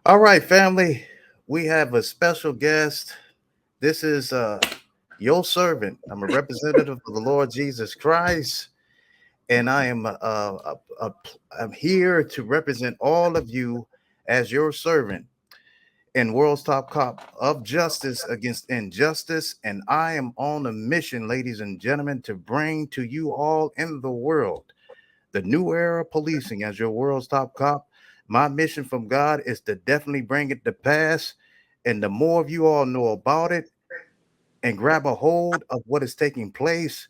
All right, family. We have a special guest. This is your servant. I'm a representative of the Lord Jesus Christ, and I am I'm here to represent all of you as your servant in World's Top Cop of Justice against injustice. And I am on a mission, ladies and gentlemen, to bring to you all in the world the new era of policing as your world's top cop. My mission from God is to definitely bring it to pass. And the more of you all know about it and grab a hold of what is taking place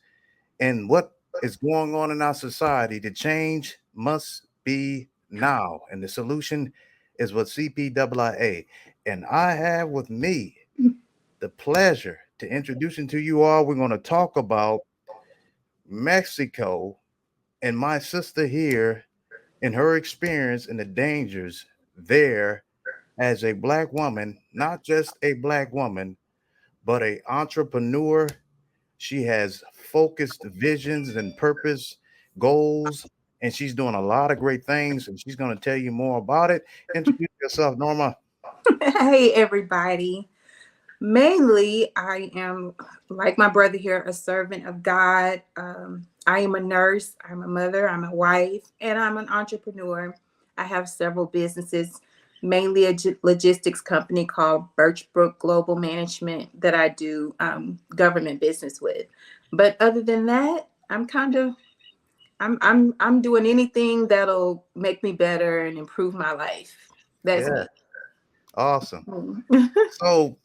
and what is going on in our society, the change must be now. And the solution is with CPIIA. And I have with me the pleasure to introducing to you all, we're going to talk about Mexico and my sister here in her experience and the dangers there as a black woman, not just a black woman, but a entrepreneur. She has focused visions and purpose, goals, and she's doing a lot of great things. And she's going to tell you more about it. Introduce yourself, Norma. Hey, everybody. Mainly, I am, like my brother here, a servant of God. I am a nurse, I'm a mother, I'm a wife, and I'm an entrepreneur. I have several businesses, mainly a logistics company called Birchbrook Global Management that I do government business with. But other than that, I'm doing anything that'll make me better and improve my life. That's Yeah, me. awesome. So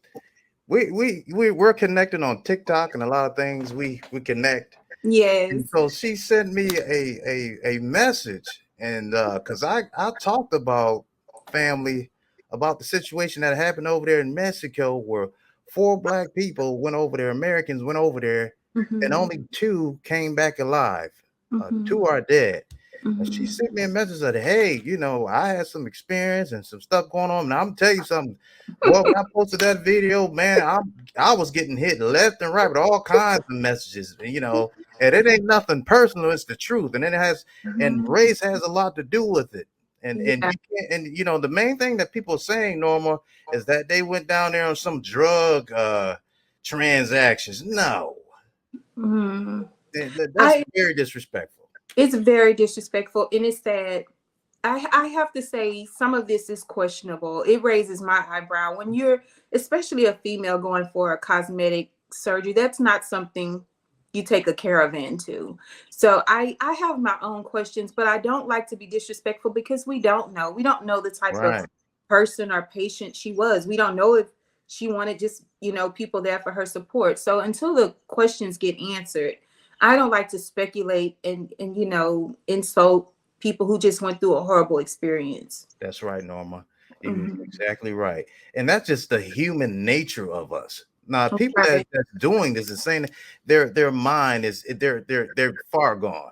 we're connected on TikTok and a lot of things we connect. And Yes. so she sent me a message, and because I talked about family, about the situation that happened over there in Mexico, where four black people went over there, Americans went over there, and Mhm. only two came back alive. Two Mhm. are dead. And she Mhm. sent me a message that, hey, I had some experience and some stuff going on. Now I'm tell you something, boy. When I posted that video, man, I was getting hit left and right with all kinds of messages, and it ain't nothing personal. It's the truth, and and Mhm. race has a lot to do with it. And Yeah. you can't, and the main thing that people are saying, Norma, is that they went down there on some drug transactions. No, Mhm. that's I very disrespectful. It's very disrespectful, and it's sad. I have to say some of this is questionable. It raises my eyebrow when you're, especially a female, going for a cosmetic surgery. That's not something you take a caravan to. So I have my own questions, but I don't like to be disrespectful because we don't know. We don't know the type of Right. person or patient she was. We don't know if she wanted just, people there for her support. So until the questions get answered, I don't like to speculate and insult people who just went through a horrible experience. That's right, Norma. You're Mhm. exactly right. And that's just the human nature of us. Now, people Right. that's doing this is saying their mind is they're far gone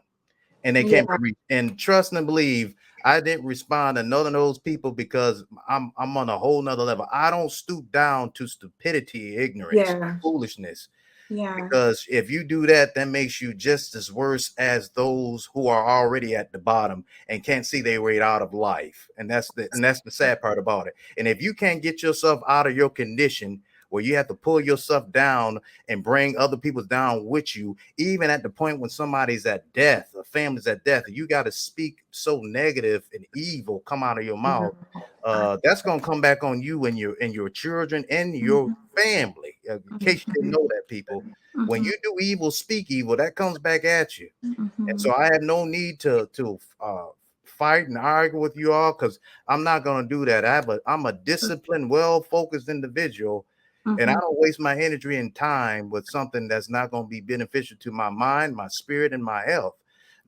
and they can't Yeah. be reached. And trust and believe I didn't respond to none of those people because I'm on a whole nother level. I don't stoop down to stupidity, ignorance, Yeah. foolishness. Yeah. Because if you do that, that makes you just as worse as those who are already at the bottom and can't see their way out of life. And that's the sad part about it. And if you can't get yourself out of your condition where you have to pull yourself down and bring other people down with you, even at the point when somebody's at death, a family's at death, you got to speak so negative and evil come out of your Yeah. mouth. That's gonna come back on you and your children and your Mhm. family. In case you didn't Mhm. know that, people, when Mhm. you do evil, speak evil, that comes back at you. And Mhm. so I have no need to fight and argue with you all because I'm not gonna do that. I'm a disciplined, well focused individual, and I Mhm. don't waste my energy and time with something that's not going to be beneficial to my mind, my spirit, and my health.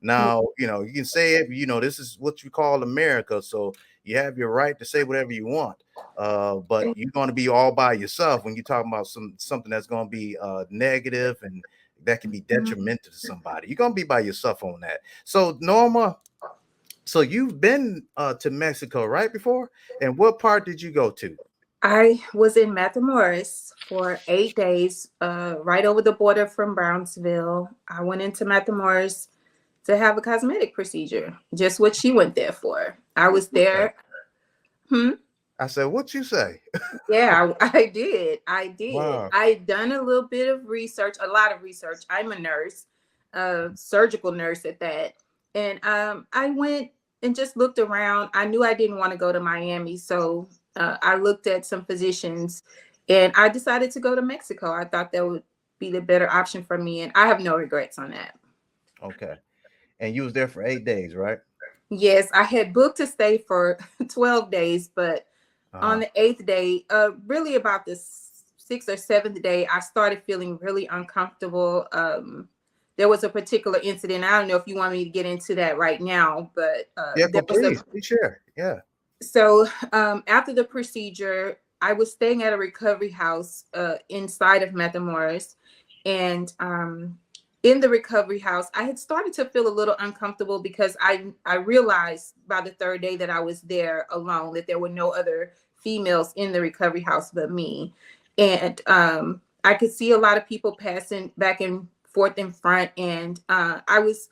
Yeah. Now, you can say it, this is what you call America. So you have your right to say whatever you want. But you're going to be all by yourself when you're talking about something that's going to be negative and that can be Mhm. detrimental to somebody. You're going to be by yourself on that. So, Norma, so you've been to Mexico, right, before? And what part did you go to? I was in Matamoros for 8 days, right over the border from Brownsville. I went into Matamoros to have a cosmetic procedure, just what she went there for. I was Okay. there. Hmm? I said, what you say? Yeah, I did. I did. Wow. I done a little bit of research, a lot of research. I'm a nurse, a surgical nurse at that. And I went and just looked around. I knew I didn't want to go to Miami, so I looked at some physicians, and I decided to go to Mexico. I thought that would be the better option for me, and I have no regrets on that. Okay. And you was there for 8 days, right? Yes, I had booked to stay for 12 days, but on Uh-huh. the eighth day, really about the sixth or seventh day, I started feeling really uncomfortable. There was a particular incident. I don't know if you want me to get into that right now, but Yeah, there go was a please. Please share. Yeah. so after the procedure, I was staying at a recovery house inside of Matamoros, and in the recovery house, I had started to feel a little uncomfortable because I realized by the third day that I was there alone, that there were no other females in the recovery house but me, and I could see a lot of people passing back and forth in front, and I was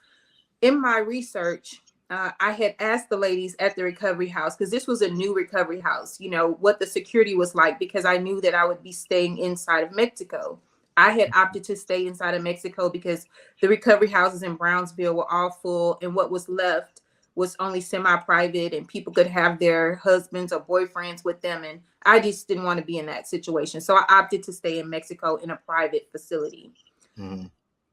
in my research, I had asked the ladies at the recovery house, because this was a new recovery house, what the security was like, because I knew that I would be staying inside of Mexico. I had opted to stay inside of Mexico because the recovery houses in Brownsville were all full, and what was left was only semi-private, and people could have their husbands or boyfriends with them. And I just didn't want to be in that situation. So I opted to stay in Mexico in a private facility. Mm-hmm.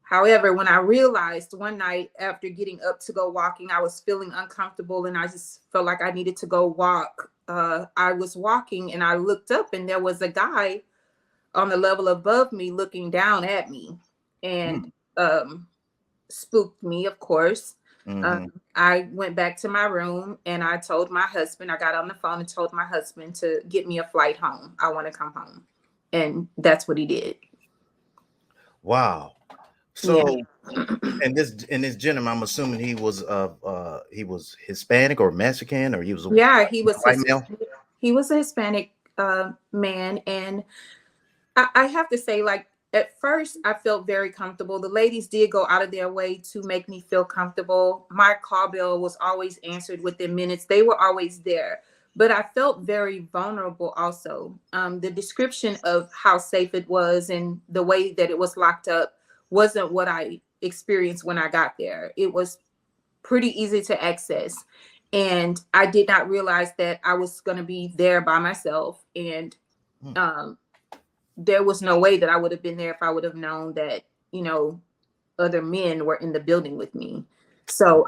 However, when I realized one night after getting up to go walking, I was feeling uncomfortable and I just felt like I needed to go walk. I was walking and I looked up and there was a guy on the level above me looking down at me, and spooked me, of course. Mm-hmm. I went back to my room and I told my husband, I got on the phone and told my husband to get me a flight home. I want to come home. And that's what he did. Wow. Yeah. So, and this gentleman, I'm assuming he was Hispanic or Mexican, or he was a Yeah, white male. he was a Hispanic man, and I have to say, like, at first I felt very comfortable. The ladies did go out of their way to make me feel comfortable. My call bell was always answered within minutes. They were always there, but I felt very vulnerable also. The description of how safe it was and the way that it was locked up wasn't what I experienced when I got there. It was pretty easy to access. And I did not realize that I was going to be there by myself. And Hmm. um, there was no way that I would have been there if I would have known that, other men were in the building with me. So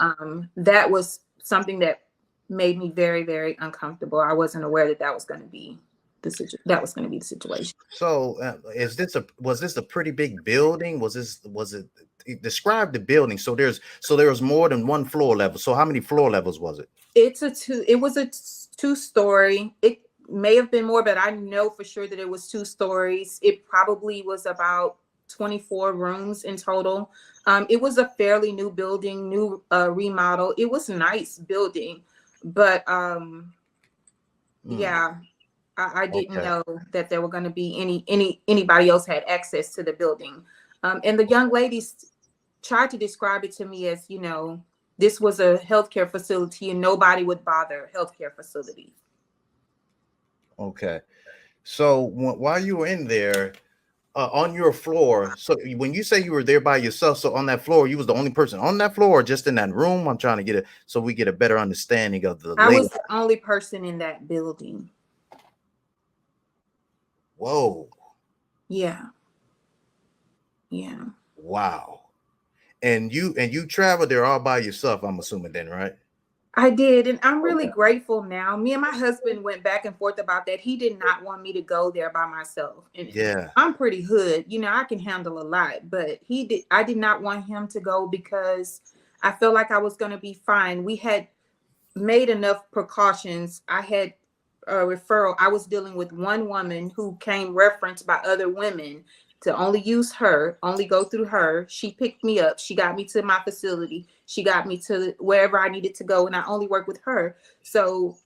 that was something that made me very, very uncomfortable. I wasn't aware that that was going to be the situation. So, was this a pretty big building? Was it describe the building? So there was more than one floor level. So how many floor levels was it? It was a two-story. It may have been more, but I know for sure that it was two stories. It probably was about 24 rooms in total. It was a fairly new building, new remodel. It was a nice building, but Hmm. yeah, I didn't Okay. know that there were going to be anybody else had access to the building. And the young ladies tried to describe it to me as, this was a healthcare facility and nobody would bother healthcare facilities. Okay. So while you were in there, on your floor, so when you say you were there by yourself, so on that floor, you was the only person on that floor, or just in that room? I'm trying to get it so we get a better understanding of the I layout. was the only person in that building. Whoa. Yeah. Yeah. Wow. And you traveled there all by yourself, I'm assuming then, right? I did. And I'm really Okay. grateful now. Me and my husband went back and forth about that. He did not want me to go there by myself. And Yeah. I'm pretty hood. I can handle a lot, but I did not want him to go because I felt like I was going to be fine. We had made enough precautions. I had a referral. I was dealing with one woman who came referenced by other women to only use her, only go through her. She picked me up. She got me to my facility. She got me to wherever I needed to go, and I only worked with her. So,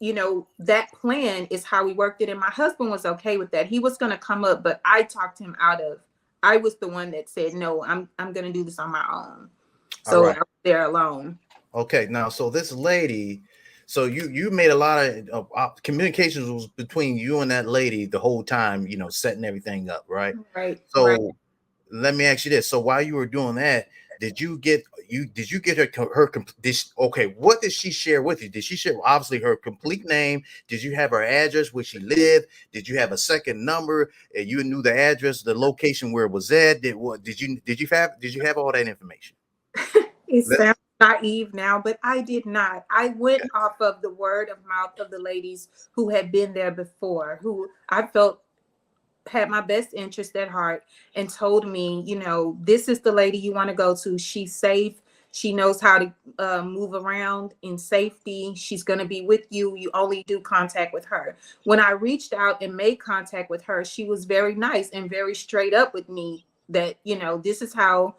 that plan is how we worked it. And my husband was okay with that. He was going to come up, but I talked him out of. I was the one that said, no, I'm going to do this on my own. All So right. I was there alone. Okay. Now, so this lady, So you made a lot of communications was between you and that lady the whole time, setting everything up, right? Right, right. So let me ask you this: so while you were doing that, did you get okay? What did she share with you? Did she share obviously her complete name? Did you have her address where she lived? Did you have a second number? And you knew the address, the location where it was at? Did you have all that information? It Let- sounds naive now, but I did not. I went off of the word of mouth of the ladies who had been there before, who I felt had my best interest at heart and told me, this is the lady you want to go to. She's safe. She knows how to move around in safety. She's going to be with you. You only do contact with her. When I reached out and made contact with her, she was very nice and very straight up with me that, this is how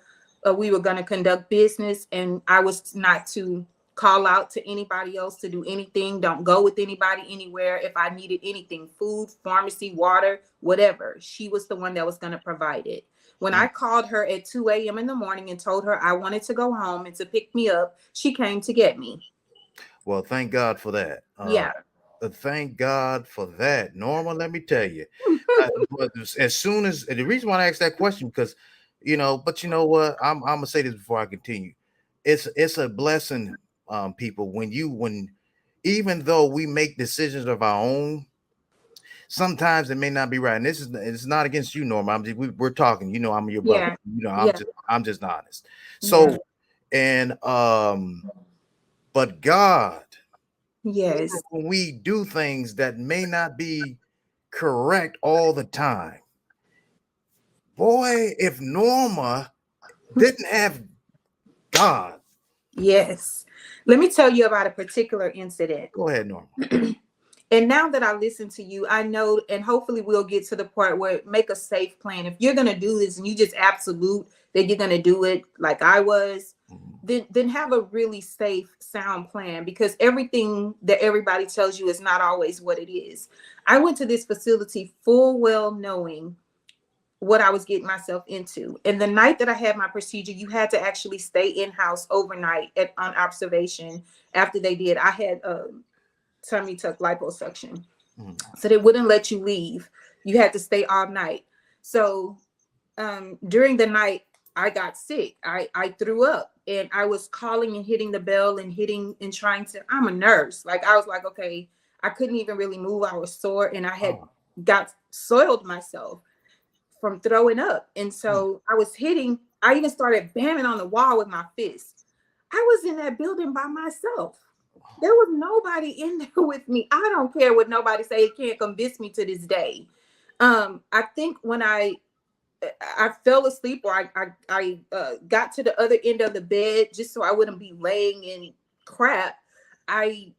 we were going to conduct business. And I was not to call out to anybody else to do anything. Don't go with anybody anywhere. If I needed anything, food, pharmacy, water, whatever, she was the one that was going to provide it. When I called her at 2 a.m. in the morning and told her I wanted to go home and to pick me up, she came to get me. Well, thank God for that. Yeah. Thank God for that, Norma. Let me tell you, but as soon as the reason why I asked that question because, but you know what, I'm gonna say this before I continue. It's a blessing, people, when even though we make decisions of our own, sometimes it may not be right. And it's not against you, Norma. We're talking. I'm your brother. Yeah. I'm Yeah. just honest. Yeah. So and but God, even Yes. when we do things that may not be correct all the time, boy, if Norma didn't have God, Yes. Let me tell you about a particular incident. go ahead, Norma. And now that I listen to you, I know, and hopefully we'll get to the part where make a safe plan. If you're gonna do this and you just absolute that you're gonna do it like I was, Mhm. then have a really safe, sound plan because everything that everybody tells you is not always what it is. I went to this facility full well knowing what I was getting myself into. And the night that I had my procedure, you had to actually stay in house overnight on observation. After they did, I had tummy tuck liposuction. Mhm. So they wouldn't let you leave. You had to stay all night. So during the night, I got sick. I threw up and I was calling and hitting the bell and hitting and trying to, I'm a nurse. Like I was like, okay, I couldn't even really move. I was sore and I had Oh, got soiled myself from throwing up. And mm. so I was hitting, I even started banging on the wall with my fist. I was in that building by myself. There was nobody in there with me. I don't care what nobody say. It can't convince me to this day. I think when I fell asleep or I got to the other end of the bed just so I wouldn't be laying in crap. I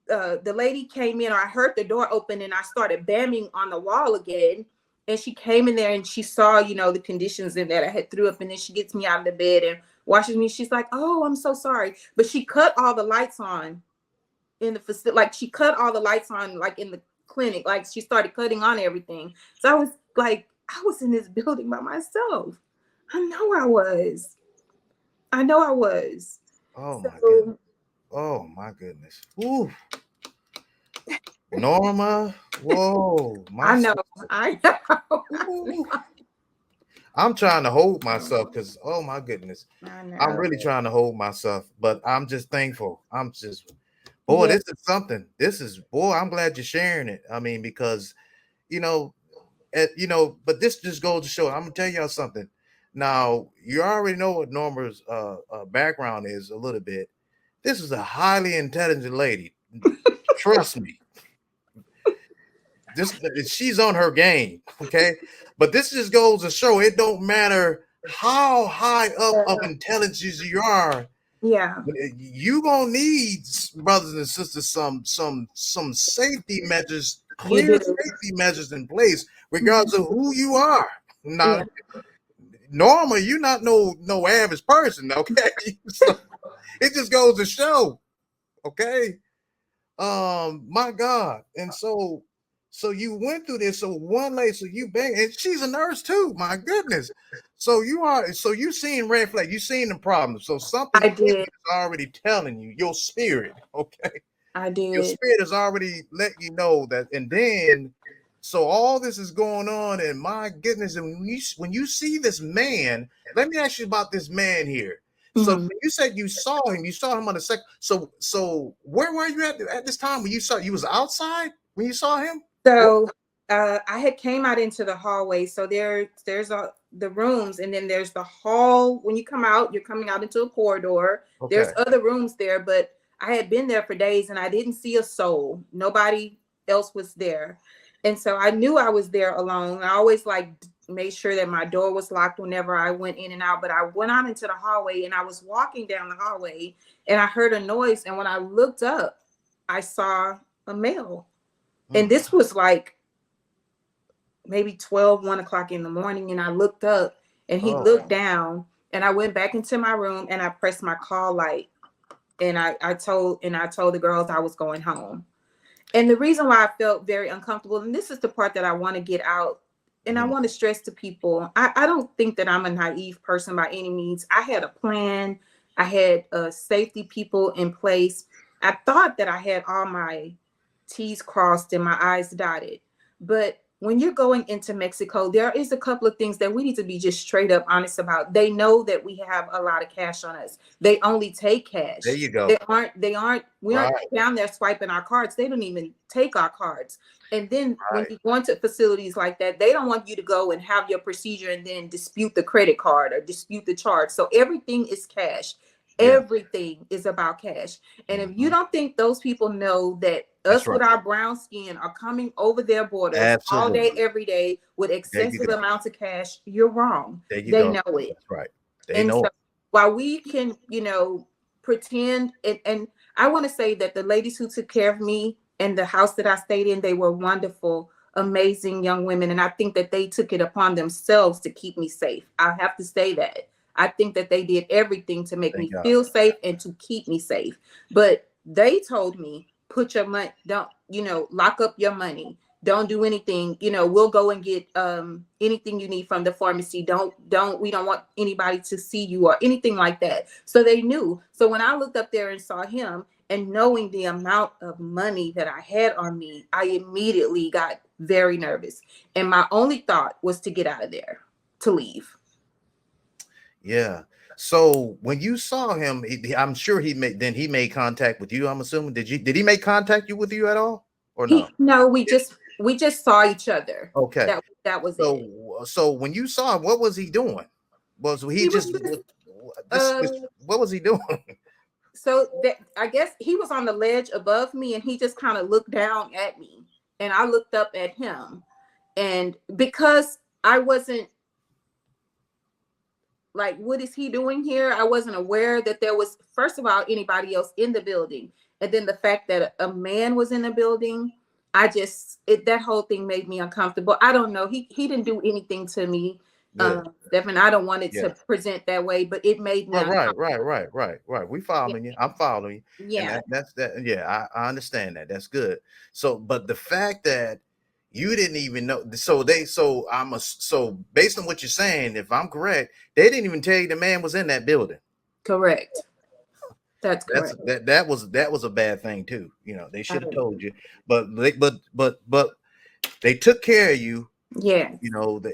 the lady came in or I heard the door open and I started banging on the wall again. And she came in there and she saw, the conditions in that I had threw up. And then she gets me out of the bed and washes me. She's like, "Oh, I'm so sorry." But she cut all the lights on in the facility. Like she cut all the lights on, like in the clinic. Like she started cutting on everything. So I was like, I was in this building by myself. I know I was. I know I was. Oh my goodness. So Oh my goodness. Ooh, Norma. Whoa, my I know. sister. I know. Ooh. I'm trying to hold myself because oh my goodness. I I'm know. really trying to hold myself, but I'm just thankful. I'm just boy, Yeah. this is something. This is boy, I'm glad you're sharing it. I mean, because you know, but this just goes to show. I'm gonna tell y'all something. Now, you already know what Norma's background is a little bit. This is a highly intelligent lady. Trust me. This she's on her game, okay? But this just goes to show it don't matter how high up of intelligence you are, Yeah. you gonna need brothers and sisters some safety measures, You clear do. safety measures in place, regardless of who you are. Yeah. Now, Norma, you're not no average person, okay? So it just goes to show, okay? My God. And so you went through this. So one lady, so you bang, and she's a nurse too. My goodness. So you seen red flag, you seen the problem. So something I in you did. is already telling you, your spirit, okay? I Your did. spirit has already let you know that, and then so all this is going on, and my goodness, and when you see this man, let me ask you about this man here. So Mhm. when you said you saw him on the second. So where were you at this time when you saw you was outside when you saw him? What? So I had came out into the hallway. So there's the rooms, and then there's the hall. When you come out, you're coming out into a corridor. There's Okay. other rooms there, but I had been there for days and I didn't see a soul. Nobody else was there. And so I knew I was there alone. I always like made sure that my door was locked whenever I went in and out. But I went out into the hallway and I was walking down the hallway and I heard a noise. And when I looked up, I saw a male. And Hmm. this was like maybe 1 o'clock in the morning. And I looked up and he Oh, looked down and I went back into my room and I pressed my call light. And I told the girls I was going home. And the reason why I felt very uncomfortable, and this is the part that I want to get out, and I mhm. want to stress to people, I don't think that I'm a naive person by any means. I had a plan. I had safety people in place. I thought that I had all my T's crossed and my I's dotted. But when you're going into Mexico, there is a couple of things that we need to be just straight up honest about. They know that we have a lot of cash on us. They only take There cash. you go. We aren't Right, down there swiping our cards. They don't even take our cards. And then when right. you go into facilities like that, they don't want you to go and have your procedure and then dispute the credit card or dispute the charge. So everything is cash. Yeah. Everything is about cash. And if you Mhm. don't think those people know that That's us right. with our brown skin are coming over their borders all day, Absolutely. every day with There you excessive go. amounts of cash, you're wrong. There you They go. know it. That's right. They And know so it. while we can, pretend, and I want to say that the ladies who took care of me and the house that I stayed in, they were wonderful, amazing young women. And I think that they took it upon themselves to keep me safe. I have to say that. I think that they did everything to make Thank me God. feel safe and to keep me safe. But they told me, put your money, don't, lock up your money. Don't do anything. We'll go and get anything you need from the pharmacy. We don't want anybody to see you or anything like that. So they knew. So when I looked up there and saw him, and knowing the amount of money that I had on me, I immediately got very nervous. And my only thought was to get out of there, to leave. Yeah. So when you saw him, I'm sure he made contact with you. I'm assuming did he make contact with you at all or no? He no, we Yeah. just saw each other. Okay. That was it. So when you saw him, what was he doing? Was he He was just just this what was he doing? so that I guess he was on the ledge above me and he just kind of looked down at me and I looked up at him. And because I wasn't like, what is he doing here? I wasn't aware that there was, first of all, anybody else in the building. And then the fact that a man was in the building, that whole thing made me uncomfortable. I don't know. He didn't do anything to me. Good. Stephen, I don't want it Yeah. to present that way, but it made me uncomfortable. Right. We following you. I'm following you. And Yeah, that's that. Yeah, I understand that. That's good. So, but the fact that you didn't even know, so based on what you're saying, if I'm correct, they didn't even tell you the man was in that building. correct. That's That's correct. that was a bad thing too. They I should have don't- told you, but they took care of you. Yes.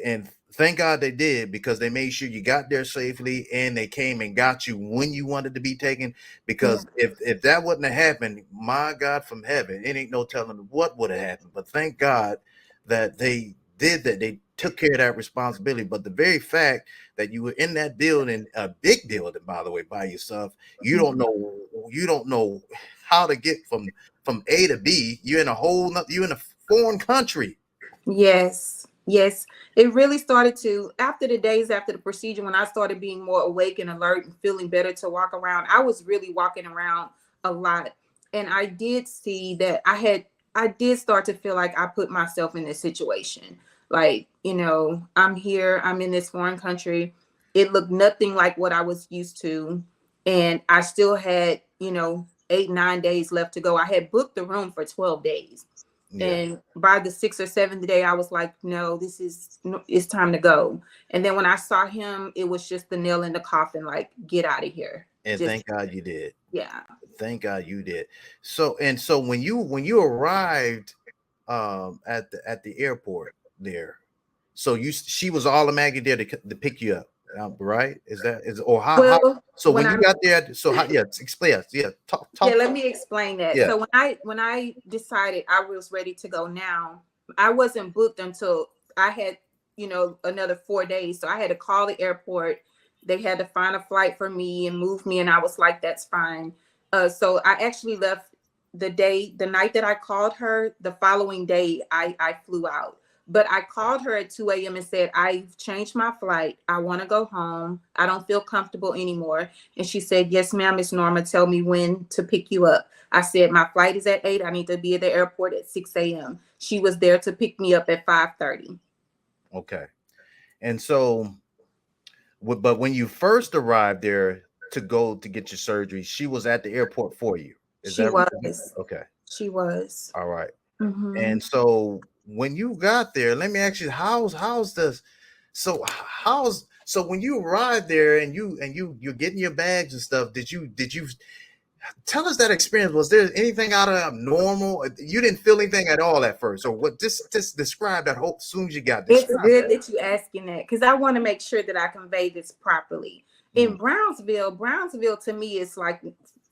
And thank God they did because they made sure you got there safely and they came and got you when you wanted to be taken. Yeah. Because if that wouldn't have happened, my God from heaven, it ain't no telling what would have happened. But thank God that they did that. They took care of that responsibility. But the very fact that you were in that building, a big building, by the way, by yourself, you don't know how to get from A to B. You're in a foreign country. Yes, yes. It really started to, after the days after the procedure, when I started being more awake and alert and feeling better to walk around, I was really walking around a lot. And I did see that I did start to feel like I put myself in this situation. Like, I'm here, I'm in this foreign country. It looked nothing like what I was used to. And I still had, 8, 9 days left to go. I had booked the room for 12 days. Yeah. And by the sixth or seventh day, I was like, no, it's time to go. And then when I saw him, it was just the nail in the coffin, like, get out of here. And Just thank God you did. yeah. Thank God you did. So when you arrived at the airport there, so she was automatically there to pick you up, right? Is or how Well, so when when you I got there, so how, yeah, explain us, yeah, yeah, talk, let me explain that. yeah. So when I decided I was ready to go now, I wasn't booked until I had, another 4 days. So I had to call the airport. They had to find a flight for me and move me, and I was like, that's fine. So I actually left the night that I called her. The following day, I flew out. But I called her at 2 a.m. and said, I've changed my flight. I want to go home. I don't feel comfortable anymore. And she said, yes, ma'am, Miss Norma, tell me when to pick you up. I said, my flight is at 8. I need to be at the airport at 6 a.m. She was there to pick me up at 5:30. Okay. And so but when you first arrived there to go to get your surgery, she was at the airport for you. Is She that was. okay? She was. All right. Hmm. And so when you got there, let me ask you, how's this? So when you arrived there and you're getting your bags and stuff, did you tell us that experience? Was there anything out of normal? You didn't feel anything at all at first, or what? Just describe that whole as soon as you got It's describe good that. that you asking that because I want to make sure that I convey this properly. In Mm. Brownsville to me is like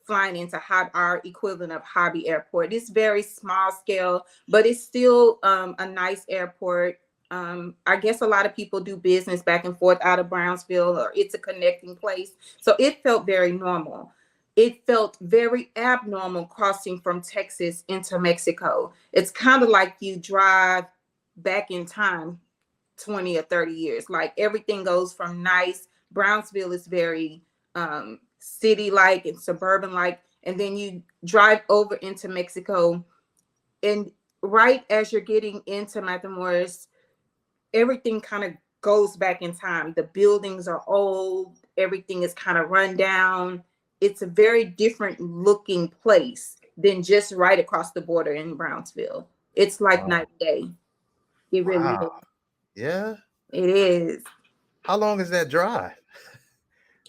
flying into our equivalent of Hobby Airport. It's very small scale, but it's still a nice airport. I guess a lot of people do business back and forth out of Brownsville, or it's a connecting place. So it felt very normal. It felt very abnormal crossing from Texas into Mexico. It's kind of like you drive back in time 20 or 30 years. Like everything goes from nice. Brownsville is very city like and suburban like. And then you drive over into Mexico. And right as you're getting into Matamoros, everything kind of goes back in time. The buildings are old, everything is kind of run down. It's a very different looking place than just right across the border in Brownsville. It's like Wow. night and day. It really Wow. is. Yeah. It is. How long is that drive?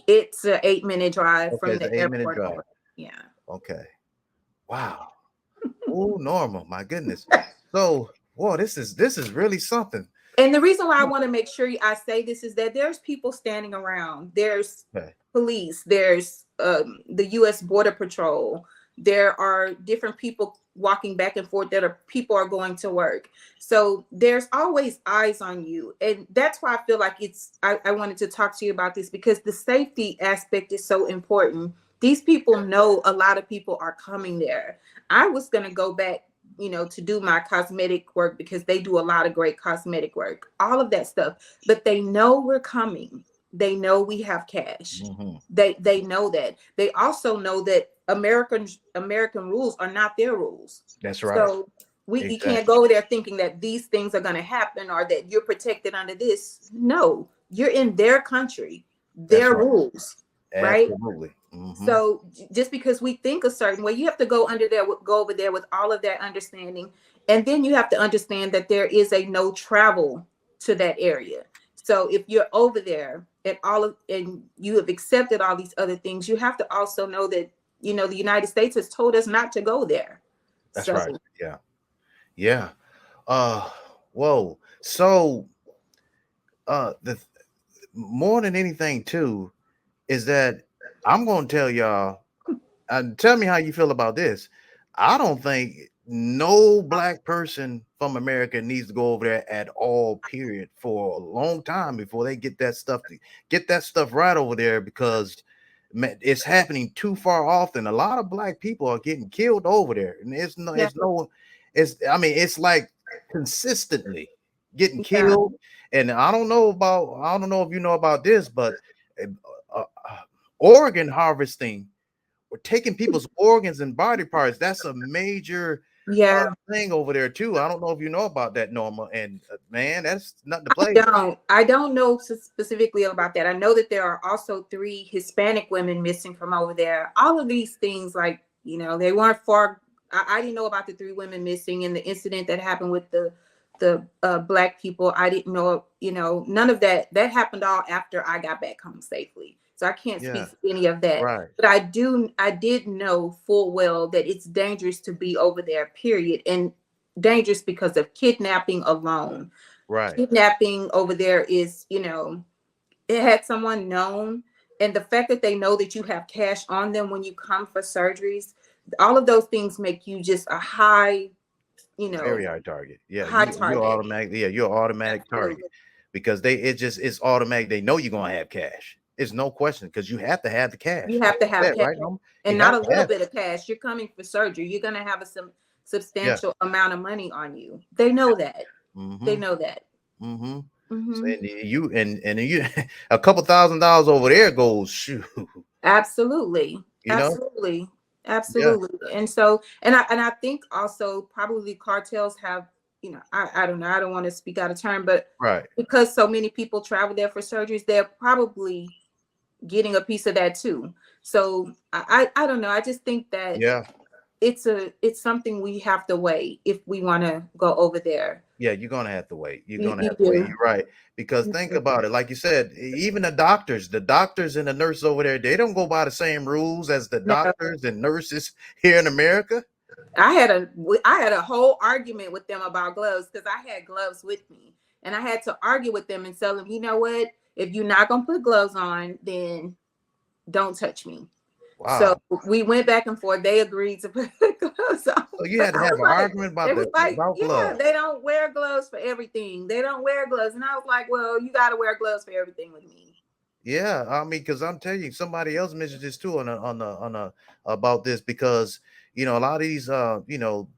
It's an 8-minute drive Okay, from it's an the 8 minute airport drive. over. Yeah. Okay. Wow. Oh, normal. My goodness. So, whoa, this is really something. And the reason why I want to make sure I say this is that there's people standing around. There's Okay. police. There's the U.S. Border Patrol. There are different people walking back and forth that are people are going to work. So there's always eyes on you. And that's why I feel like I wanted to talk to you about this because the safety aspect is so important. These people know a lot of people are coming there. I was going to go back, to do my cosmetic work because they do a lot of great cosmetic work, all of that stuff. But they know we're coming. They know we have cash. Hmm. They know that. They also know that American rules are not their rules. That's right. So you can't Exactly. go over there thinking that these things are going to happen or that you're protected under this. No, you're in their country, That's their right. rules, right? Absolutely. Hmm. So just because we think a certain way, you have to go over there with all of that understanding. And then you have to understand that there is a no travel to that area. So if you're over there and you have accepted all these other things, you have to also know that, the United States has told us not to go there. That's So right. Yeah. Yeah. Uh. Whoa. So, the more than anything, too, is that I'm going to tell y'all. Tell me how you feel about this. I don't think no black person from America needs to go over there at all, period, for a long time before they get that stuff right over there because it's happening too far often. A lot of black people are getting killed over there, and yeah, it's like consistently getting yeah, killed. And I don't know if you know about this, but uh, organ harvesting or taking people's organs and body parts. That's a major yeah. thing over there too. I don't know if you know about that, Norma. And man, that's nothing to play with. I don't know specifically about that. I know that there are also 3 Hispanic women missing from over there. All of these things, like, they weren't far. I didn't know about the 3 women missing and the incident that happened with the black people. I didn't know, none of that happened all after I got back home safely. So I can't speak Yeah. for any of that. Right. But I did know full well that it's dangerous to be over there, period. And dangerous because of kidnapping alone. Right. Kidnapping over there is, it had someone known, and the fact that they know that you have cash on them when you come for surgeries, all of those things make you just a high, Very high target. Yeah, high you're target. automatic. Yeah, you're an automatic target Absolutely. because it's automatic. They know you're gonna have cash. It's no question because you have to have the You cash. Like have to you have said, cash, right? No, you and not have a to little have it. bit of cash. You're coming for surgery. You're going to have some Yeah. substantial amount of money on you. They know that. They Mm-hmm. know that. Mm-hmm. So, Hmm. and you a couple $1,000s over there goes shoot. Absolutely. You know? Absolutely. Yeah. Absolutely. And so, and I think also probably cartels have, I don't know, I don't want to speak out of turn, but Right. because so many people travel there for surgeries, they're probably getting a piece of that too. So I don't know. I just think that Yeah. it's something we have to weigh if we want to go over there. Yeah, you're gonna have to wait. You're You, gonna you have to wait. do. You're right. Because You think do. about it. Like you said, even the doctors and the nurses over there, they don't go by the same rules as the No, doctors and nurses here in America. I had a whole argument with them about gloves because I had gloves with me, and I had to argue with them and tell them, you know what? If you're not gonna put gloves on, then don't touch me. So Wow. we went back and forth. They agreed to put gloves on, So you but had to have an argument they about was the like, about yeah, gloves. they don't wear gloves for everything. They don't wear gloves, and I was like, well, you got to wear gloves for everything with me. Yeah, I mean, because I'm telling you, somebody else mentioned this too on a about this because a lot of these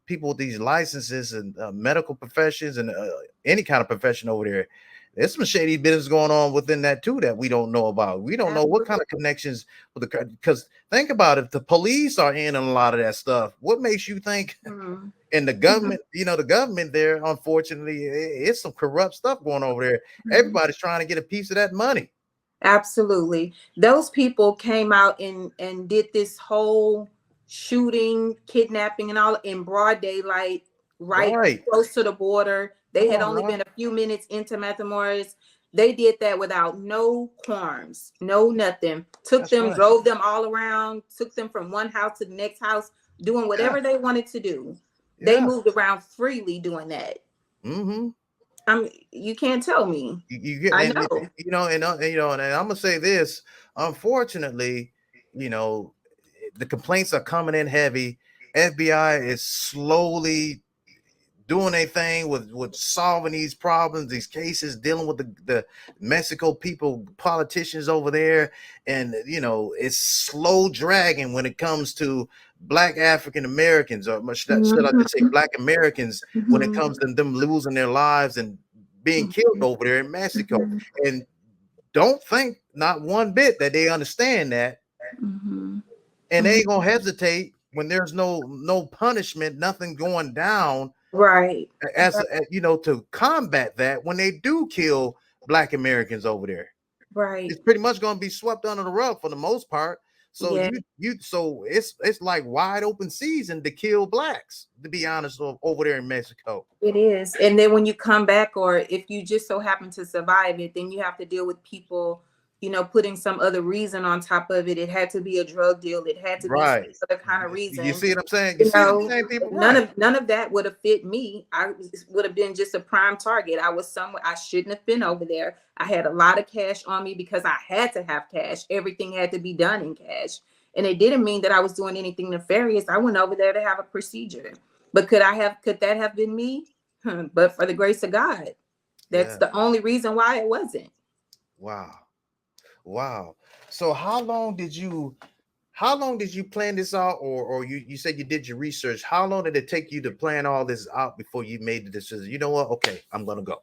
people with these licenses and medical professions and any kind of profession over there, there's some shady business going on within that too that we don't know about. We don't know what kind of Absolutely. connections with the because think about it, if the police are in on a lot of that stuff. What makes you think? Mhm. And the Mhm. government, the government there, unfortunately, it's some corrupt stuff going over there. Mhm. Everybody's trying to get a piece of that money. Absolutely. Those people came out and did this whole shooting, kidnapping, and all in broad daylight, right Right. close to the border. They Come had on only now. been a few minutes into Matamoros. They did that without no qualms, no nothing. Took That's them, right. drove them all around, took them from one house to the next house, doing Yeah. whatever they wanted to do. They Yeah. moved around freely doing that. Mm-hmm. You can't tell me. You get I and know. and I'm gonna say this. Unfortunately, you know, the complaints are coming in heavy. FBI is slowly doing a thing with solving these problems, these cases, dealing with the Mexico people, politicians over there, and it's slow dragging when it comes to Black African Americans, or should I just say Mhm. Black Americans, when it Mhm. comes to them losing their lives and being killed Mhm. over there in Mexico. Mhm. And don't think not one bit that they understand that, Mhm. and they Mhm. ain't gonna hesitate when there's no punishment, nothing going down Right. as to combat that when they do kill Black Americans over there. Right. It's pretty much going to be swept under the rug for the most part. So Yeah, so it's like wide open season to kill blacks, to be honest, over there in Mexico. it is. And then when you come back, or if you just so happen to survive it, then you have to deal with people, putting some other reason on top of it. It had to be a drug deal. It had to be some Right. other kind of You reason. see what I'm saying? You you see the know same people, none right? of none of that would have fit me. Would have been just a prime target. I was somewhere I shouldn't have been over there. I had a lot of cash on me because I had to have cash. Everything had to be done in cash, and it didn't mean that I was doing anything nefarious. I went over there to have a procedure. But could that have been me? But for the grace of God. That's Yeah. the only reason why it wasn't. Wow. Wow. So how long did you plan this out, or you said you did your research? How long did it take you to plan all this out before you made the decision? You know what? Okay, I'm gonna go.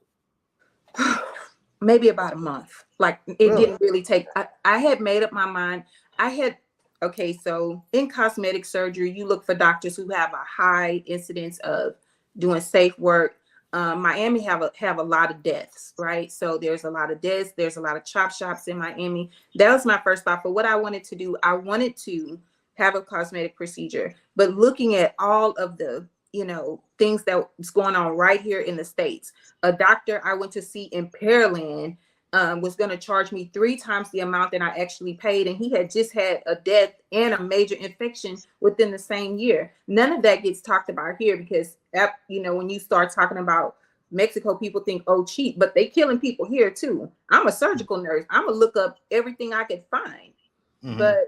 Maybe about a month. Like, it Really? didn't really take. I had made up my mind. I had Okay, so in cosmetic surgery, you look for doctors who have a high incidence of doing safe work. Miami have a lot of deaths, right? So there's a lot of deaths. There's a lot of chop shops in Miami. That was my first thought for what I wanted to do. I wanted to have a cosmetic procedure, but looking at all of the things that was going on right here in the States. A doctor I went to see in Pearland, was going to charge me 3 times the amount that I actually paid. And he had just had a death and a major infection within the same year. None of that gets talked about here because, when you start talking about Mexico, people think, oh, cheap, but they killing people here too. I'm a surgical nurse. I'm going to look up everything I could find. Mm-hmm. But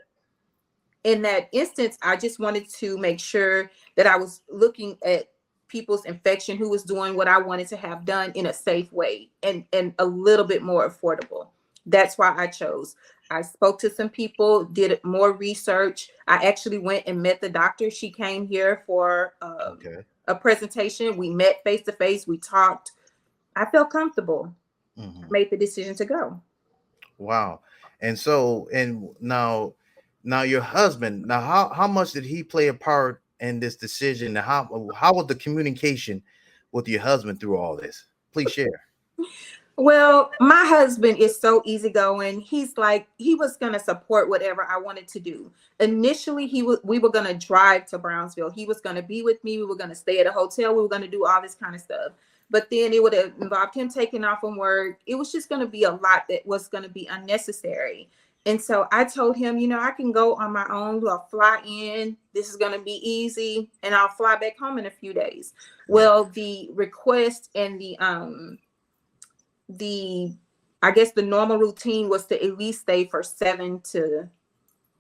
in that instance, I just wanted to make sure that I was looking at people's infection who was doing what I wanted to have done in a safe way and a little bit more affordable. That's why I chose. I spoke to some people, did more research. I actually went and met the doctor. She came here for Okay. a presentation. We met face to face. We talked. I felt comfortable. I Mm-hmm. made the decision to go. Wow. And so, and now your husband, now how much did he play a part in this decision? And how was the communication with your husband through all this? Please share. Well, my husband is so easygoing. He's like, he was going to support whatever I wanted to do. Initially, we were going to drive to Brownsville. He was going to be with me. We were going to stay at a hotel. We were going to do all this kind of stuff. But then it would have involved him taking off from work. It was just going to be a lot that was going to be unnecessary. And so I told him, I can go on my own. I'll fly in. This is going to be easy. And I'll fly back home in a few days. Yeah. Well, the request and the I guess the normal routine was to at least stay for 7 to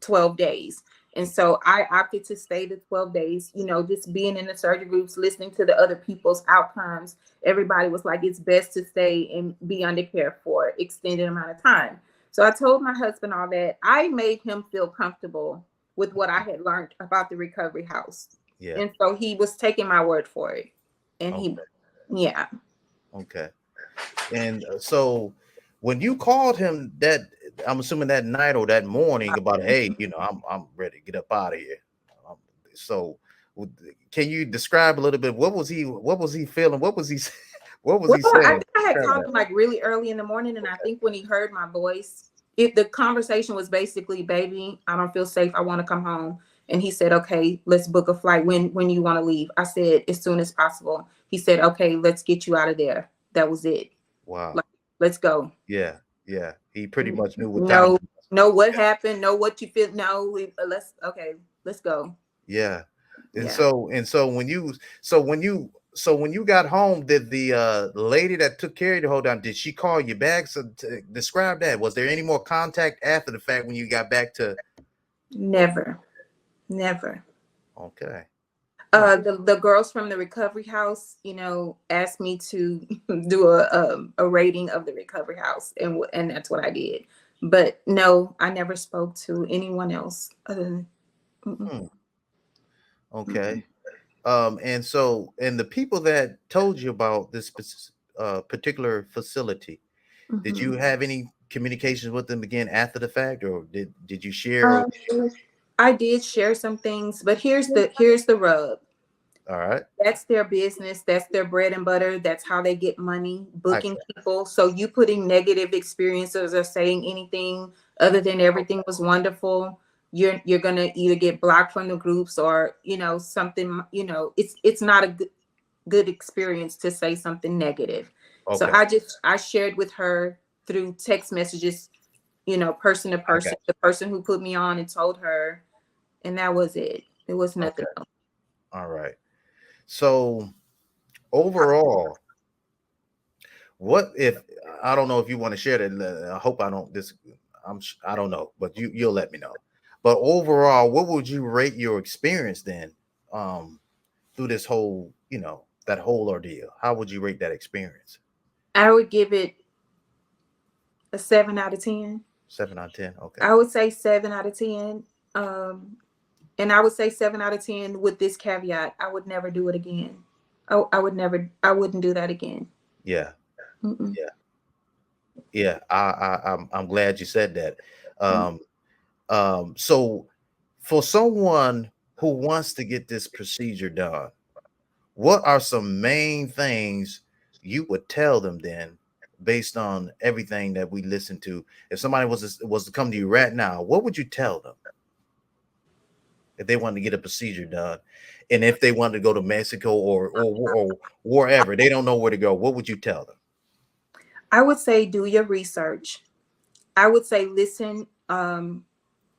12 days. And so I opted to stay the 12 days, just being in the surgery groups, listening to the other people's outcomes. Everybody was like, it's best to stay and be under care for extended amount of time. So I told my husband all that. I made him feel comfortable with what I had learned about the recovery house. Yeah. And so he was taking my word for it. And Okay. yeah. Okay. And so when you called him I'm assuming that night or that morning about, hey, I'm ready to get up out of here. Um, so can you describe a little bit what was he feeling? What was he what was Well, he I saying? think I had Describe called that. him like really early in the morning, and I Okay. think when he heard my voice, the conversation was basically, "Baby, I don't feel safe. I want to come home." And he said, "Okay, let's book a flight. When you want to leave?" I said, "As soon as possible." He said, "Okay, let's get you out of there." That was it. Wow. Like, let's go. Yeah. Yeah. He pretty Mm, much knew what time No, it was. know what happened. Know what you feel. No, let's okay. Let's go. Yeah. And Yeah. so when you got home, did the lady that took care of you the whole time, did she call you back? So describe that. Was there any more contact after the fact when you got back to? Never, never. Okay. Huh. The girls from the recovery house, asked me to do a rating of the recovery house, and that's what I did. But no, I never spoke to anyone else other than. Mm-mm, Hmm. mm-mm, Okay. And the people that told you about this particular facility, did mm-hmm. you have any communications with them again after the fact, or did you share? Um, I did share some things, but here's the rub. All right. That's their business. That's their bread and butter. That's how they get money, I booking people. So you putting negative experiences or saying anything other than everything was wonderful, you're gonna either get blocked from the groups or something. It's not a good experience to say something negative. So okay. I shared with her through text messages, person to I got person, the person who put me on and told her, and that was it. It was you. nothing Okay. else. All right. So overall, what if I don't know if you want to share that? I hope I don't. I don't know, but you'll let me know. But overall, what would you rate your experience then? Through this whole, that whole ordeal. How would you rate that experience? I would give it a 7 out of 10. 7 out of 10. Okay. I would say 7 out of 10. Um, and I would say 7 out of 10 with this caveat: I would never do it again. I would never. I wouldn't do that again. Yeah. Mm-mm. Yeah. Yeah. I'm glad you said that. Um, so for someone who wants to get this procedure done, what are some main things you would tell them then, based on everything that we listened to? If somebody was to come to you right now, what would you tell them if they wanted to get a procedure done, and if they wanted to go to Mexico or wherever, they don't know where to go? What would you tell them? I would say do your research. I would say listen,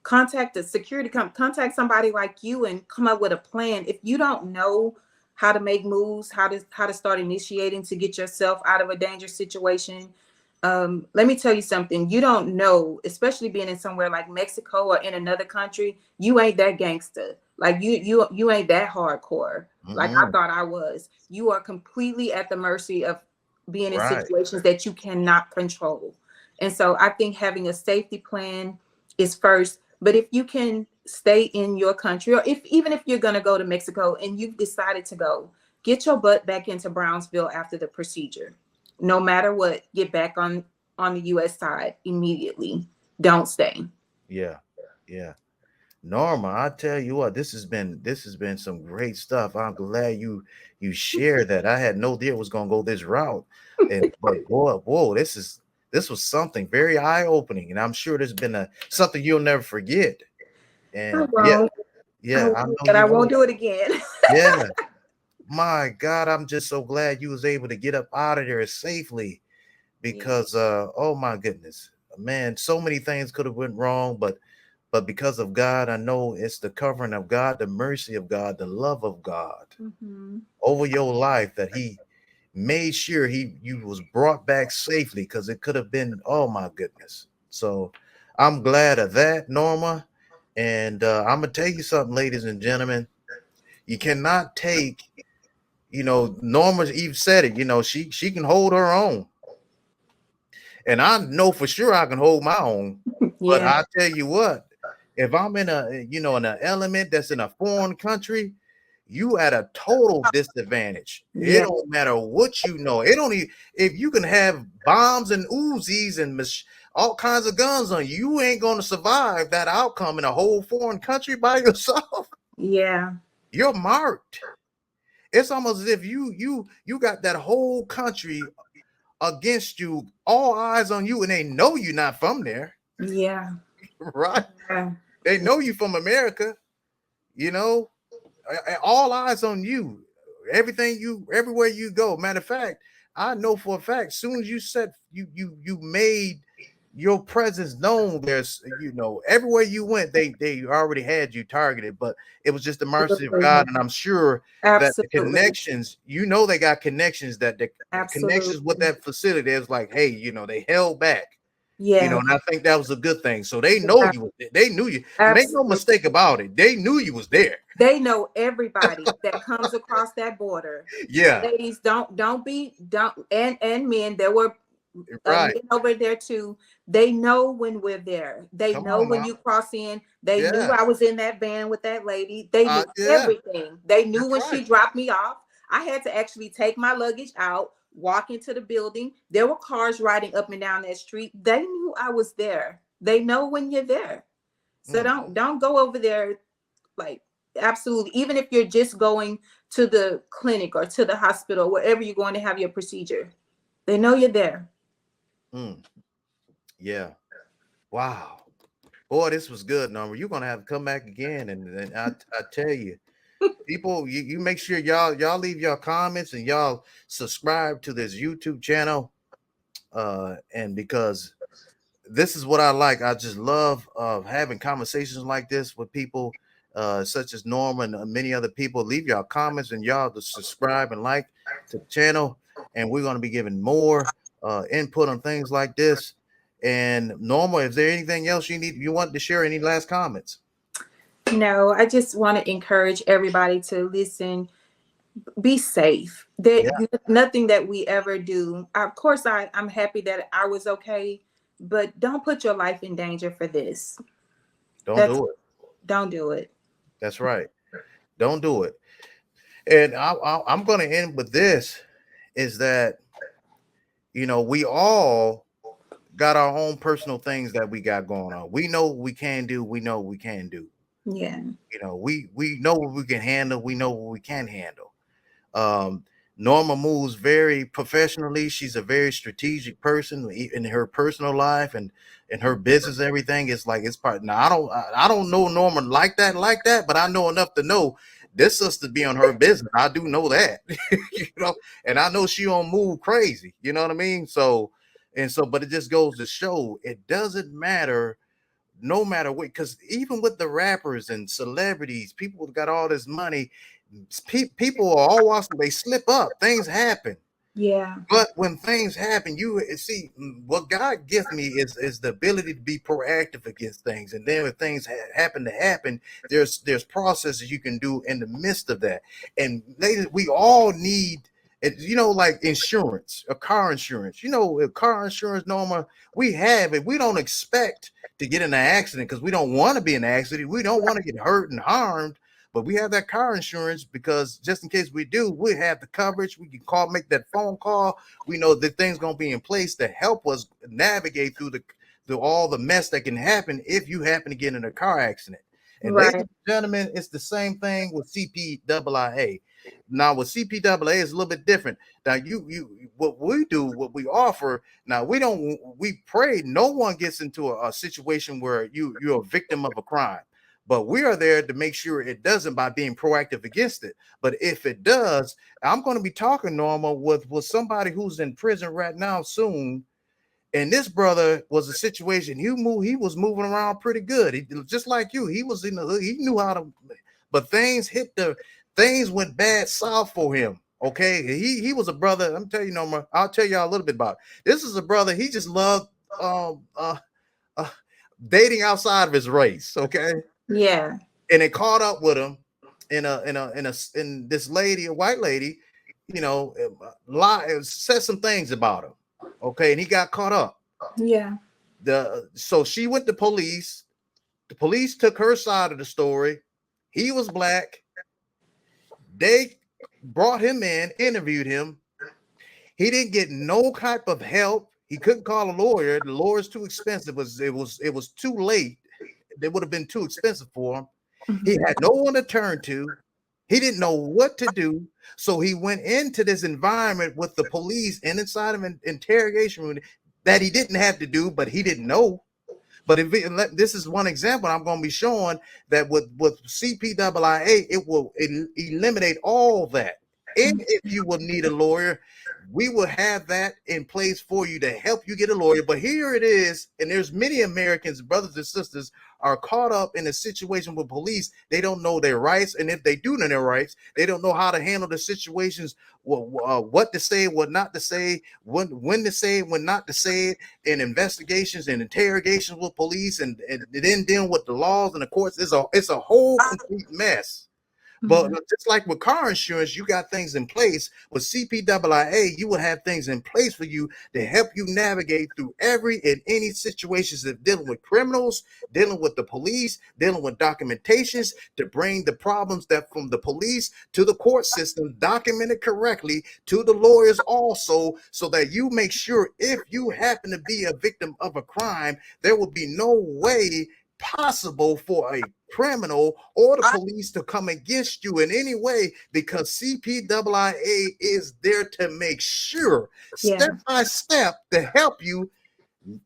contact the security contact somebody like you and come up with a plan. If you don't know how to make moves, how to start initiating to get yourself out of a dangerous situation, let me tell you something. You don't know, especially being in somewhere like Mexico or in another country, you ain't that gangster. Like you ain't that hardcore like I Mm-mm. thought I was. You are completely at the mercy of being in Right. situations that you cannot control. And so I think having a safety plan is first. But if you can stay in your country, or if even if you're going to go to Mexico and you've decided to go, get your butt back into Brownsville after the procedure. No matter what, get back on the US side immediately. Don't stay. Yeah. Yeah. Norma, I tell you what, this has been some great stuff. I'm glad you shared that. I had no idea it was gonna go this route. And but boy, whoa, this was something very eye-opening, and I'm sure there's been a something you'll never forget. I And yeah, won't. I yeah, I won't, know but I you won't won't. do it again. Yeah, my God, I'm just so glad you was able to get up out of there safely Yeah. because oh my goodness, man, so many things could have went wrong, but because of God, I know it's the covering of God, the mercy of God, the love of God Hmm. over your life that He made sure you was brought back safely because it could have been, oh my goodness. So I'm glad of that, Norma. And I'm gonna tell you something, ladies and gentlemen. You cannot take, Norma Eve said it, she can hold her own. And I know for sure I can hold my own. But Yeah. I tell you what, if I'm in an element that's in a foreign country, you at a total disadvantage. It Yeah. don't matter what you know. It don't even if you can have bombs and Uzis and all kinds of guns on you, you ain't gonna survive that outcome in a whole foreign country by yourself. Yeah. You're marked. It's almost as if you got that whole country against you, all eyes on you, and they know you're not from there, Yeah. right? Yeah. They know you from America, you know, all eyes on you. Everywhere you go. Matter of fact, I know for a fact, soon as you made your presence known, everywhere you went, they already had you targeted, but it was just the mercy of God. And I'm sure that the Absolutely. connections, they got connections that the connections with Absolutely. that facility is like, hey, they held back. Yeah. And I think that was a good thing. So they know you. They knew you. Make no Absolutely. mistake about it. They knew you was there. They know everybody that comes across that border. Yeah, Ladies, don't and men. There were right. men over there too. They know when we're there. They Come know on when now. you cross in. They knew Yeah. I was in that van with that lady. They knew Yeah. everything. They knew That's when right. she dropped me off. I had to actually take my luggage out, walk into the building. There were cars riding up and down that street. They knew I was there. They know when you're there. So Mm. don't go over there like absolutely. Even if you're just going to the clinic or to the hospital, wherever you're going to have your procedure, they know you're there. Mm. Yeah. Wow. Boy, this was good, Number. You're gonna have to come back again, and I tell you, people, you make sure y'all leave your comments and y'all subscribe to this YouTube channel. And because this is what I like. I just love having conversations like this with people such as Norma and many other people. Leave y'all comments and y'all to subscribe and like to the channel. And we're going to be giving more input on things like this. And Norma, is there anything else you want to share? Any last comments? No, I just want to encourage everybody to listen, be safe. That Yeah, nothing that we ever do. Of course, I'm happy that I was okay, but don't put your life in danger for this. don't That's do it. don't do it. That's right. Don't do it. And I'm going to end with this: is that we all got our own personal things that we got going on. We know what we can do. We know what we can do. Yeah. We know what we can handle. We know what we can handle. Um, Norma moves very professionally. She's a very strategic person in her personal life and in her business. Everything is like it's part. Now I don't know Norma like that, but I know enough to know this sister be on her business. I do know that, and I know she don't move crazy. You know what I mean? So And so, but it just goes to show it doesn't matter, no matter what, because even with the rappers and celebrities, people got all this money, people are all watching, they slip up, things happen. Yeah. But when things happen, you see what God gives me is the ability to be proactive against things. And then when things happen to happen, there's processes you can do in the midst of that. And ladies, we all need it, like insurance, a car insurance. A car insurance, Norma, we have it. We don't expect to get in an accident because we don't want to be in an accident. We don't want to get hurt and harmed. But we have that car insurance because just in case we do, we have the coverage. We can call, make that phone call. We know that things gonna be in place to help us navigate through all the mess that can happen if you happen to get in a car accident. And ladies Right. and gentlemen, it's the same thing with CPIIA. Now with CPIIA, it's a little bit different. Now you what we do, what we offer. Now we pray no one gets into a situation where you're a victim of a crime. But we are there to make sure it doesn't by being proactive against it. But if it does, I'm going to be talking, Normal, with somebody who's in prison right now soon. And this brother was a situation he was moving around pretty good. He just like you. He was in the hood. He knew how to, but things went bad south for him. Okay. He was a brother. I'm telling you, Norma, I'll tell y'all a little bit about it. This is a brother. He just loved uh, dating outside of his race. Okay, Yeah. and it caught up with him in this lady, a white lady, said some things about him. Okay, and he got caught up. Yeah. So she went to police. The police took her side of the story. He was black. They brought him in, interviewed him. He didn't get no type of help. He couldn't call a lawyer. The lawyer's too expensive. It was too late. They would have been too expensive for him. He Mhm. had no one to turn to. He didn't know what to do. So he went into this environment with the police and inside of an interrogation room that he didn't have to do, but he didn't know. But this is one example I'm going to be showing that with CPIIA, it will eliminate all that. And if you will need a lawyer, we will have that in place for you to help you get a lawyer. But here it is, and there's many Americans, brothers and sisters, are caught up in a situation with police. They don't know their rights, and if they do know their rights, they don't know how to handle the situations, what to say, what not to say, when to say it, when not to say it, in investigations and interrogations with police, and then dealing with the laws and the courts. It's a whole complete mess. But Mhm. just like with car insurance, you got things in place. With CPIIA, you will have things in place for you to help you navigate through every and any situations of dealing with criminals, dealing with the police, dealing with documentations, to bring the problems that from the police to the court system documented correctly to the lawyers also, so that you make sure if you happen to be a victim of a crime, there will be no way possible for a criminal or the police to come against you in any way, because CPIIA is there to make sure step Yeah. by step to help you.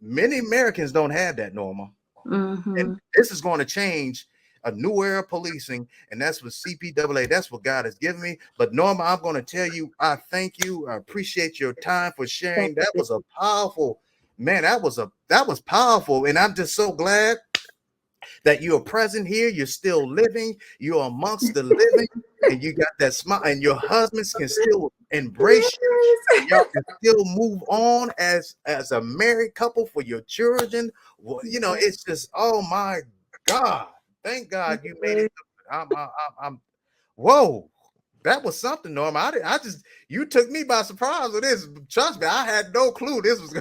Many Americans don't have that, Norma, and Mhm. this is going to change. A new era of policing, and that's what CPIIA, that's what God has given me. But Norma, I'm going to tell you, I thank you. I appreciate your time for Thank sharing. That you. was a powerful, man. That was powerful, and I'm just so glad that you're present here, you're still living, you're amongst the living, and you got that smile, and your husbands can still embrace you, and y'all can still move on as a married couple for your children. Well, it's just, oh my God, thank God you made it. Yes. I'm whoa. That was something, Norma. I just, you took me by surprise with this. Trust me, I had no clue this was.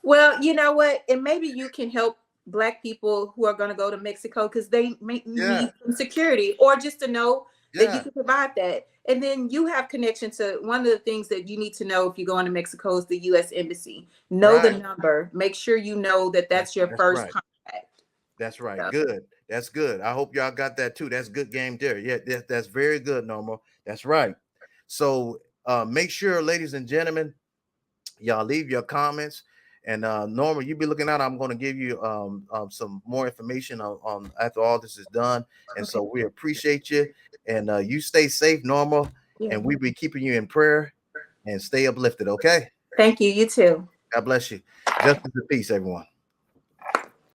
Well, you know what? And maybe you can help Black people who are going to go to Mexico because they may Yeah, need some security, or just to know that you yeah, can provide that. And then you have connection to one of the things that you need to know if you're going to Mexico is the U.S. Embassy. Know the right. number. Make sure you know that That's that's your that's first right. contact. That's right. So, Good. That's good. I hope y'all got that too. That's good game there. Yeah, that's very good, Norma. That's right. So make sure, ladies and gentlemen, y'all leave your comments. And Norma, you be looking out. I'm going to give you some more information on after all this is done. And okay. so we appreciate you. And you stay safe, Norma. Yeah. And we be keeping you in prayer and stay uplifted. Okay. Thank you. You too. God bless you. Justice and peace, everyone.